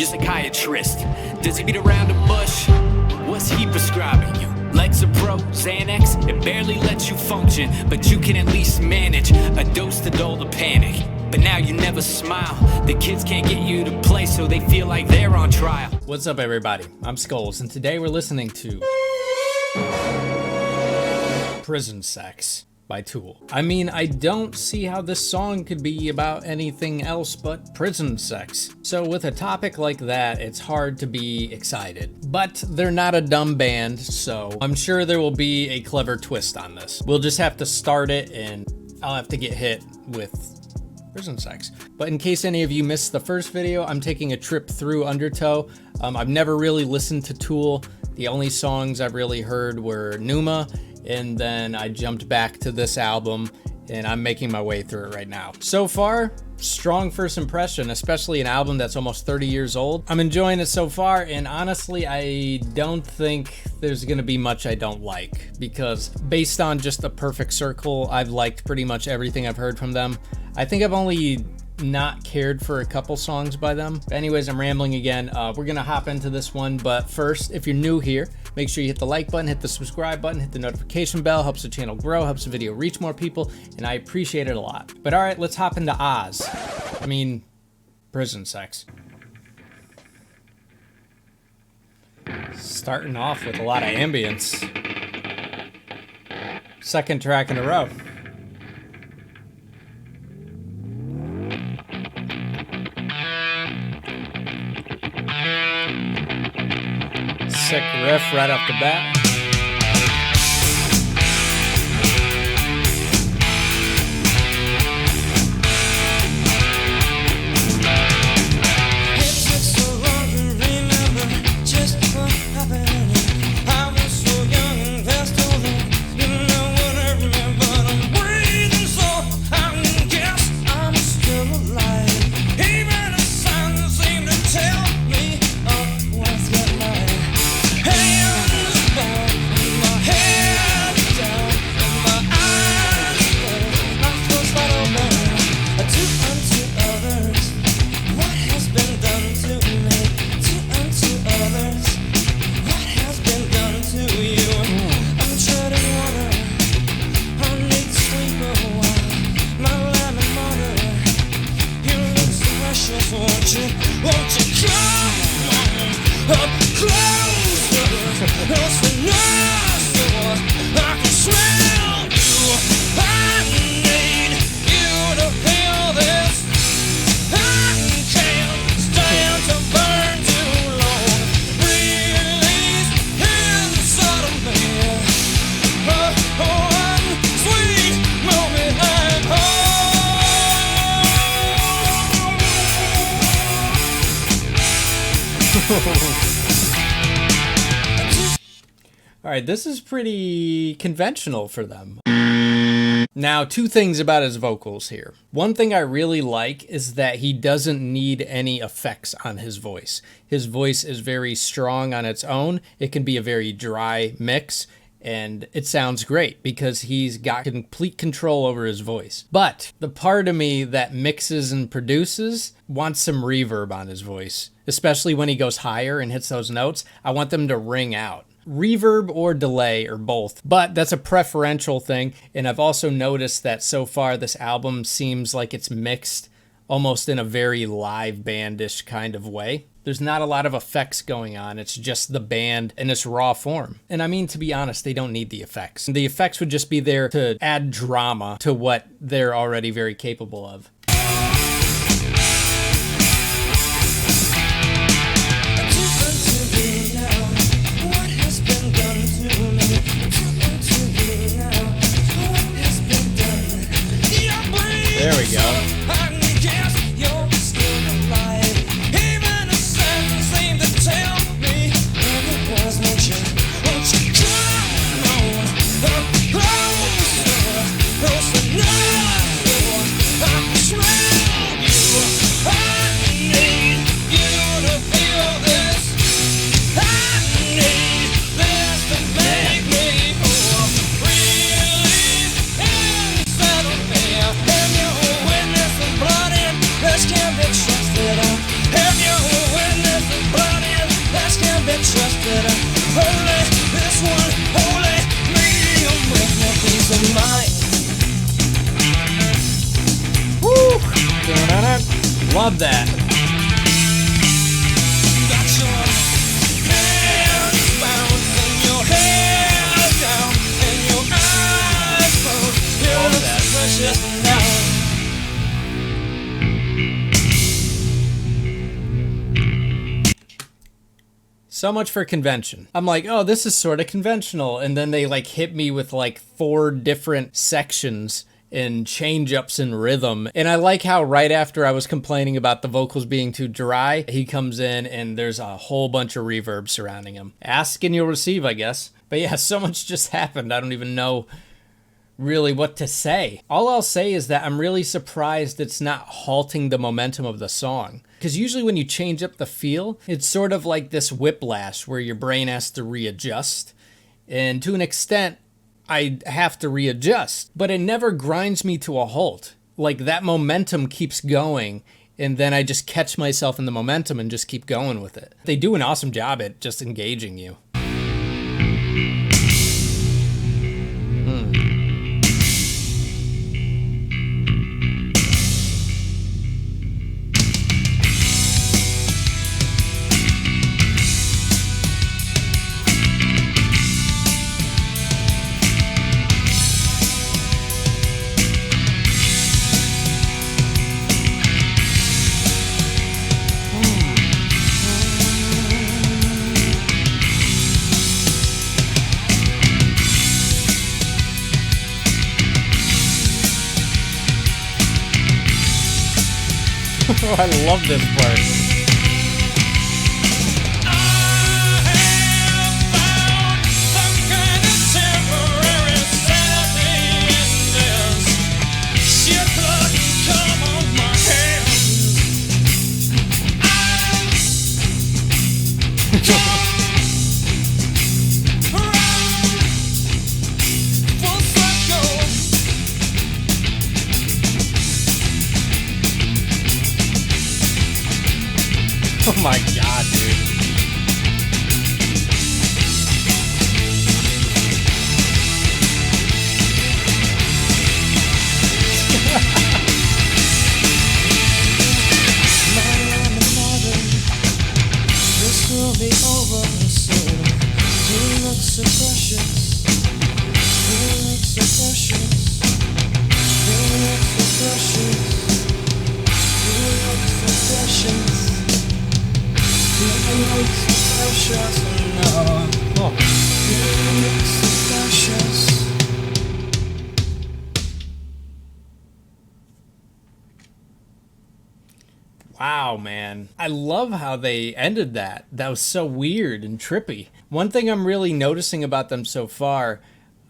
your psychiatrist? Does he beat around the bush? What's he prescribing you? Lexapro, Xanax, it barely lets you function, but you can at least manage a dose to dull the panic. But now you never smile. The kids can't get you to play, so they feel like they're on trial. What's up, everybody? I'm Skullz, and today we're listening to Prison Sex by Tool. I mean, I don't see how this song could be about anything else but prison sex. So with a topic like that, it's hard to be excited. But they're not a dumb band, so I'm sure there will be a clever twist on this. We'll just have to start it, and I'll have to get hit with prison sex. But in case any of you missed the first video, I'm taking a trip through Undertow. I've never really listened to Tool. The only songs I've really heard were Pneuma, and then I jumped back to this album, and I'm making my way through it right now. So far, strong first impression, especially an album that's almost 30 years old. I'm enjoying it so far, and honestly, I don't think there's gonna be much I don't like, because based on just a perfect circle, I've liked pretty much everything I've heard from them. I think I've only not cared for a couple songs by them. But anyways, I'm rambling again. We're gonna hop into this one, but first, if you're new here, make sure you hit the like button, hit the subscribe button, hit the notification bell. Helps the channel grow, helps the video reach more people, and I appreciate it a lot. But all right, let's hop into Prison Sex. Starting off with a lot of ambience. Second track in a row. Sick riff right off the bat. All right, this is pretty conventional for them. Now, two things about his vocals here. One thing I really like is that he doesn't need any effects on his voice. His voice is very strong on its own. It can be a very dry mix, and it sounds great because he's got complete control over his voice. But the part of me that mixes and produces wants some reverb on his voice, especially when he goes higher and hits those notes. I want them to ring out. Reverb or delay or both, but that's a preferential thing. And I've also noticed that so far this album seems like it's mixed almost in a very live bandish kind of way. There's not a lot of effects going on. It's just the band in its raw form. And I mean, to be honest, they don't need the effects. The effects would just be there to add drama to what they're already very capable of. There we go. one holy medium with no peace of mind. Woo! Love that. Got your hands bound and your hair down and your eyes closed. You look so precious now. So much for convention. I'm like, oh, this is sort of conventional. And then they like hit me with like 4 different sections and change ups in rhythm. And I like how right after I was complaining about the vocals being too dry, he comes in and there's a whole bunch of reverb surrounding him. Ask and you'll receive, I guess. But yeah, so much just happened. I don't even know really what to say. All I'll say is that I'm really surprised it's not halting the momentum of the song. Because usually when you change up the feel, it's sort of like this whiplash where your brain has to readjust. And to an extent, I have to readjust. But it never grinds me to a halt. Like that momentum keeps going, and then I just catch myself in the momentum and just keep going with it. They do an awesome job at just engaging you. Oh, I love this part. Oh my god, dude. This will be over soon. You look so precious. You look so precious. You look so precious. You look so precious. You look so precious now. Oh. You look so precious. Wow, man. I love how they ended that. That was so weird and trippy. One thing I'm really noticing about them so far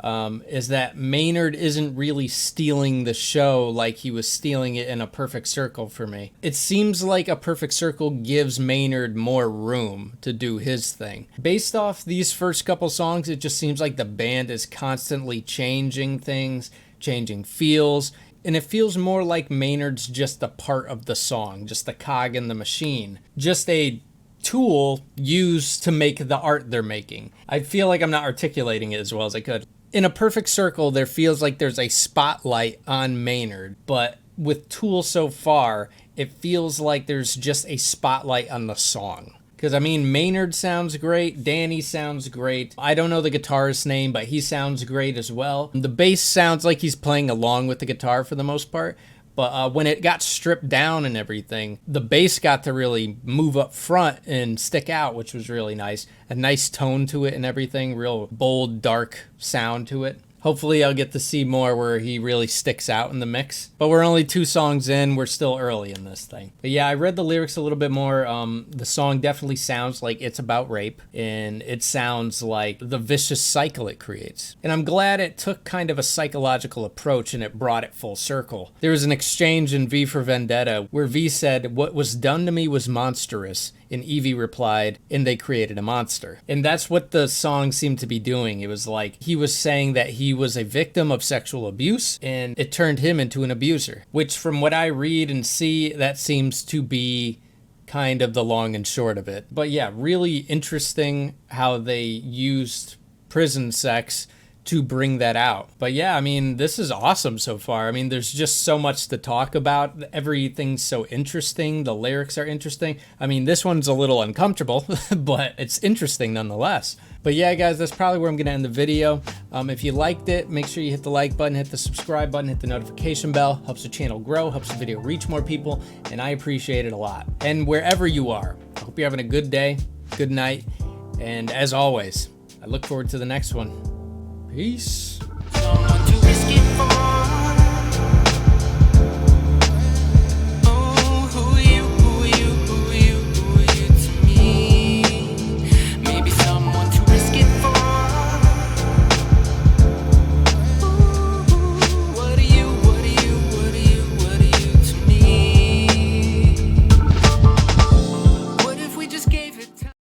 is that Maynard isn't really stealing the show like he was stealing it in A Perfect Circle for me. It seems like A Perfect Circle gives Maynard more room to do his thing. Based off these first couple songs, it just seems like the band is constantly changing things, changing feels, and it feels more like Maynard's just a part of the song, just a cog in the machine, just a tool used to make the art they're making. I feel like I'm not articulating it as well as I could. In A Perfect Circle, there feels like there's a spotlight on Maynard, but with Tool so far, it feels like there's just a spotlight on the song. Because, I mean, Maynard sounds great, Danny sounds great. I don't know the guitarist's name, but he sounds great as well. The bass sounds like he's playing along with the guitar for the most part. But when it got stripped down and everything, the bass got to really move up front and stick out, which was really nice. A nice tone to it and everything, real bold, dark sound to it. Hopefully I'll get to see more where he really sticks out in the mix. But we're only 2 songs in. We're still early in this thing. But yeah, I read the lyrics a little bit more. The song definitely sounds like it's about rape. And it sounds like the vicious cycle it creates. And I'm glad it took kind of a psychological approach and it brought it full circle. There was an exchange in V for Vendetta where V said, "What was done to me was monstrous." And Evie replied, "And they created a monster." And that's what the song seemed to be doing. It was like he was saying that he was a victim of sexual abuse and it turned him into an abuser, which from what I read and see, that seems to be kind of the long and short of it. But yeah, really interesting how they used prison sex to bring that out. But yeah, I mean, this is awesome so far. I mean, there's just so much to talk about. Everything's so interesting. The lyrics are interesting. I mean, this one's a little uncomfortable, but it's interesting nonetheless. But yeah, guys, that's probably where I'm going to end the video. If you liked it, make sure you hit the like button, hit the subscribe button, hit the notification bell. Helps the channel grow, helps the video reach more people, and I appreciate it a lot. And wherever you are, I hope you're having a good day, good night, and as always, I look forward to the next one. Peace.